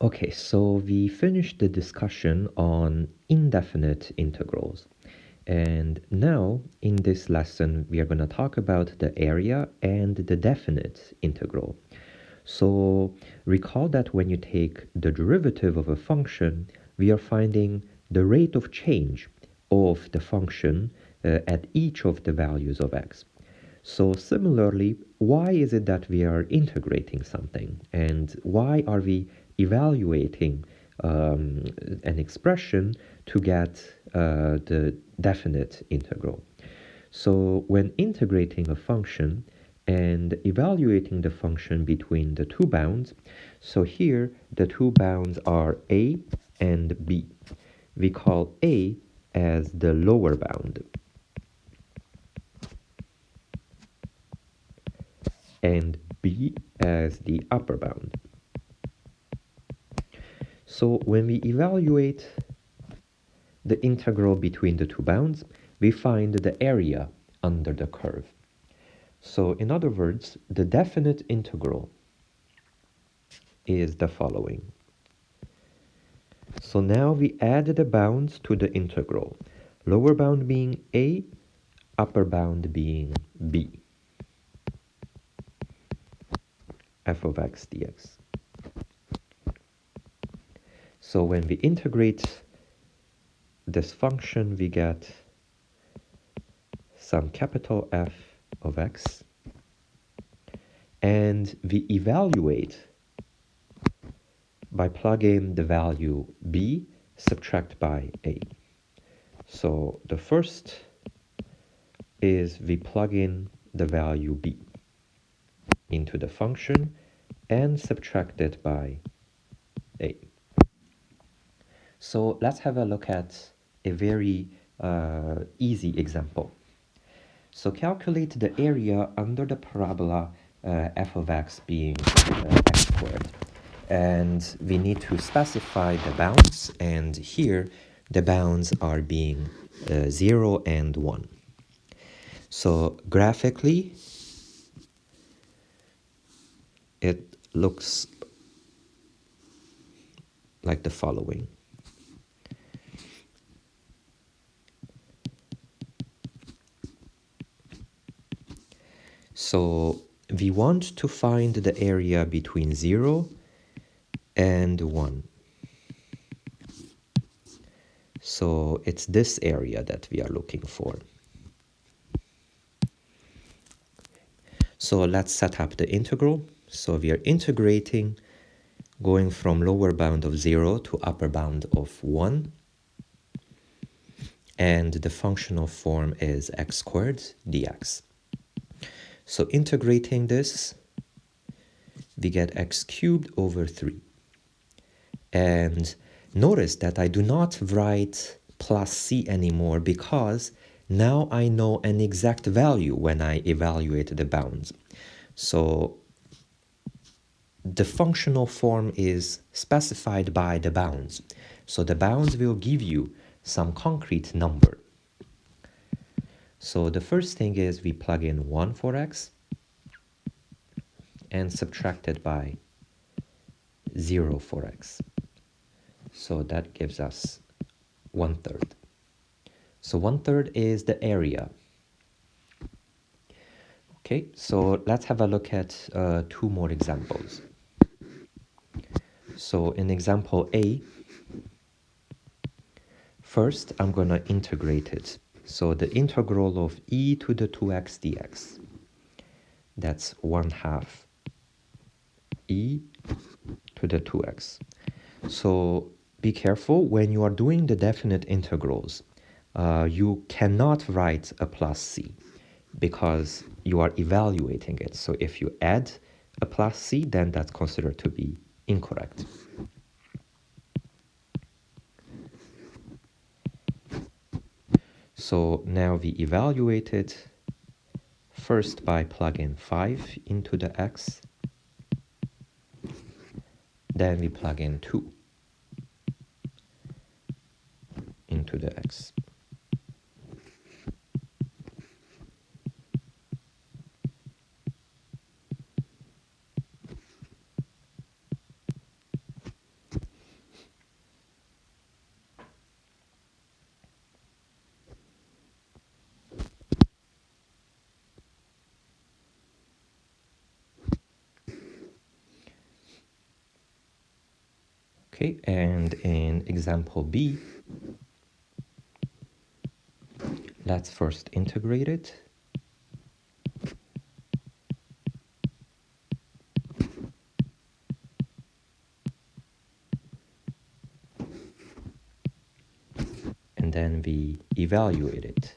Okay, so we finished the discussion on indefinite integrals. And now in this lesson, we are going to talk about the area and the definite integral. So recall that when you take the derivative of a function, we are finding the rate of change of the function at each of the values of x. So similarly, why is it that we are integrating something? And why are we evaluating an expression to get the definite integral? So when integrating a function and evaluating the function between the two bounds, so here the two bounds are a and b. We call a as the lower bound and b as the upper bound. So when we evaluate the integral between the two bounds, we find the area under the curve. So in other words, the definite integral is the following. So now we add the bounds to the integral, lower bound being a, upper bound being b, f of x dx. So when we integrate this function, we get some capital F of x, and we evaluate by plugging the value b, subtract by a. So the first is we plug in the value b into the function and subtract it by a. So let's have a look at a very easy example. So calculate the area under the parabola f of x being x squared. And we need to specify the bounds, and here the bounds are being 0 and 1. So graphically, it looks like the following. So we want to find the area between 0 and 1. So it's this area that we are looking for. So let's set up the integral. So we are integrating, going from lower bound of 0 to upper bound of 1. And the functional form is x squared dx. So integrating this, we get x cubed over 3. And notice that I do not write plus c anymore because now I know an exact value when I evaluate the bounds. So the functional form is specified by the bounds. So the bounds will give you some concrete number. So the first thing is we plug in 1 for x and subtract it by 0 for x. So that gives us 1/3. So 1/3 is the area. Okay, so let's have a look at two more examples. So in example A, first I'm going to integrate it. So the integral of e to the 2x dx, that's 1/2 e to the 2x. So be careful when you are doing the definite integrals. You cannot write a plus c because you are evaluating it. So if you add a plus c, then that's considered to be incorrect. So now we evaluate it first by plugging 5 into the x, then we plug in 2 into the x. Okay, and in example B, let's first integrate it. And then we evaluate it.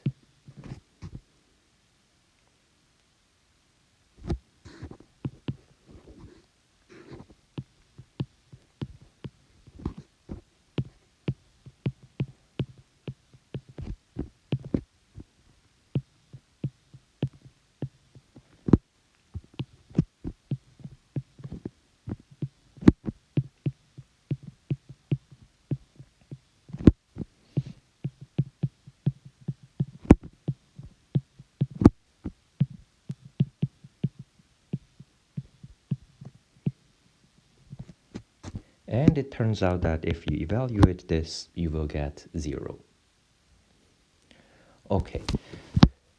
And it turns out that if you evaluate this, you will get 0. Okay,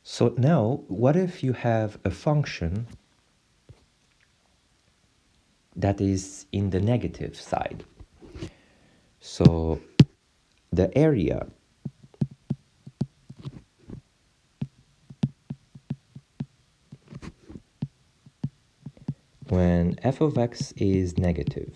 so now what if you have a function that is in the negative side? So the area when f of x is negative,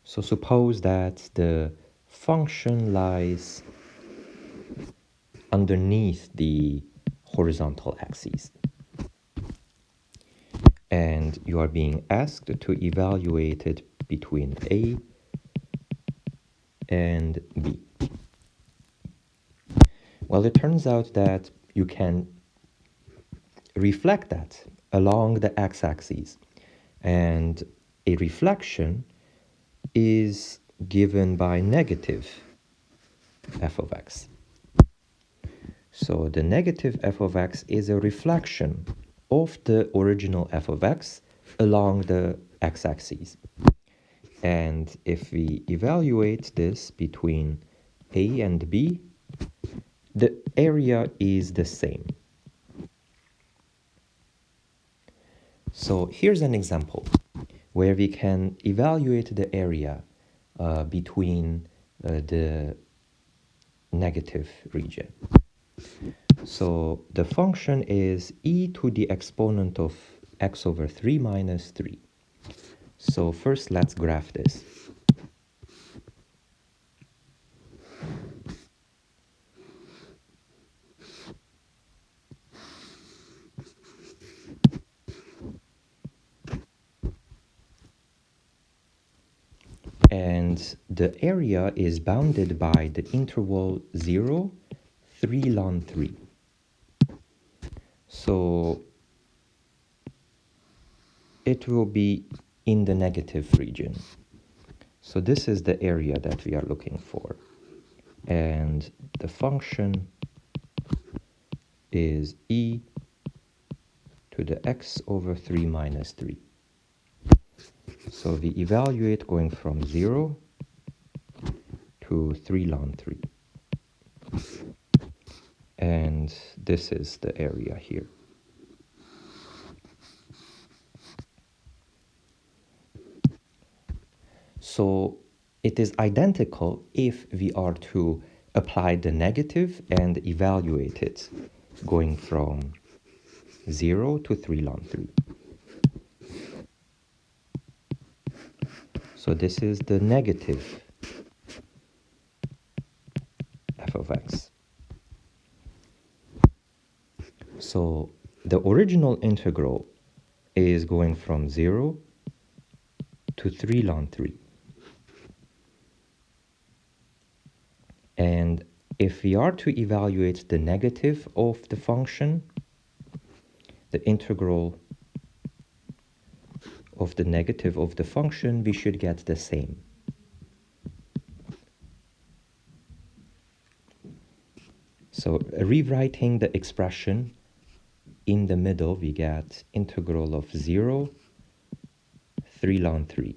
so suppose that the function lies underneath the horizontal axis, and you are being asked to evaluate it between A and B. Well, it turns out that you can reflect that along the x-axis, and a reflection is given by negative f of x. So the negative f of x is a reflection of the original f of x along the x-axis. And if we evaluate this between A and B, the area is the same. So here's an example where we can evaluate the area between the negative region. So the function is e to the exponent of x over 3 minus 3. So first let's graph this. And the area is bounded by the interval 0, 3 ln 3. So it will be in the negative region. So this is the area that we are looking for. And the function is e to the x over 3 minus 3. So we evaluate going from 0 to 3 ln 3. And this is the area here. So it is identical if we are to apply the negative and evaluate it going from 0 to 3 ln 3. So this is the negative f of x. So the original integral is going from 0 to 3 ln 3. And if we are to evaluate the negative of the function, the integral of the negative of the function, we should get the same. So rewriting the expression in the middle we get integral of 0, 3 ln 3.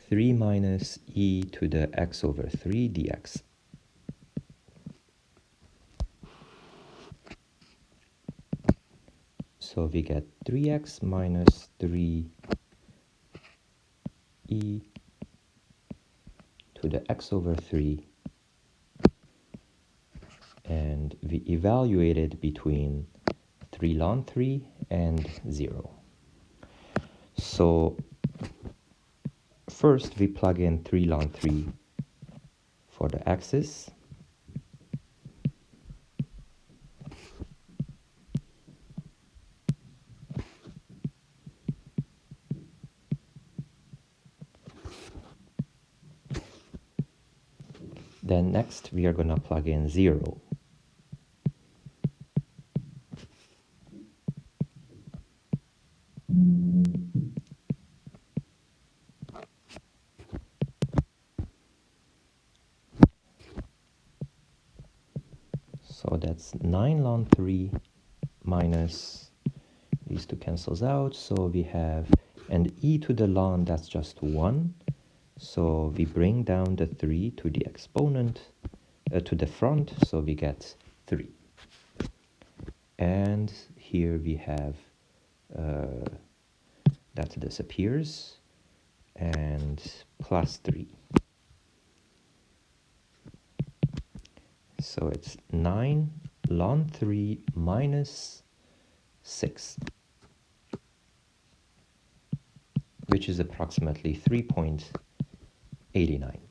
3 minus e to the x over 3 dx. So we get 3x minus 3e to the x over 3, and we evaluate it between 3 ln 3 and 0. So first we plug in 3 ln 3 for the x's. Then next we are going to plug in 0. So that's 9 ln 3 minus, these two cancels out, so we have, and e to the ln, that's just 1. So we bring down the 3 to the exponent, to the front, so we get 3. And here we have, that disappears, and plus 3. So it's 9 ln 3 minus 6, which is approximately 3.89.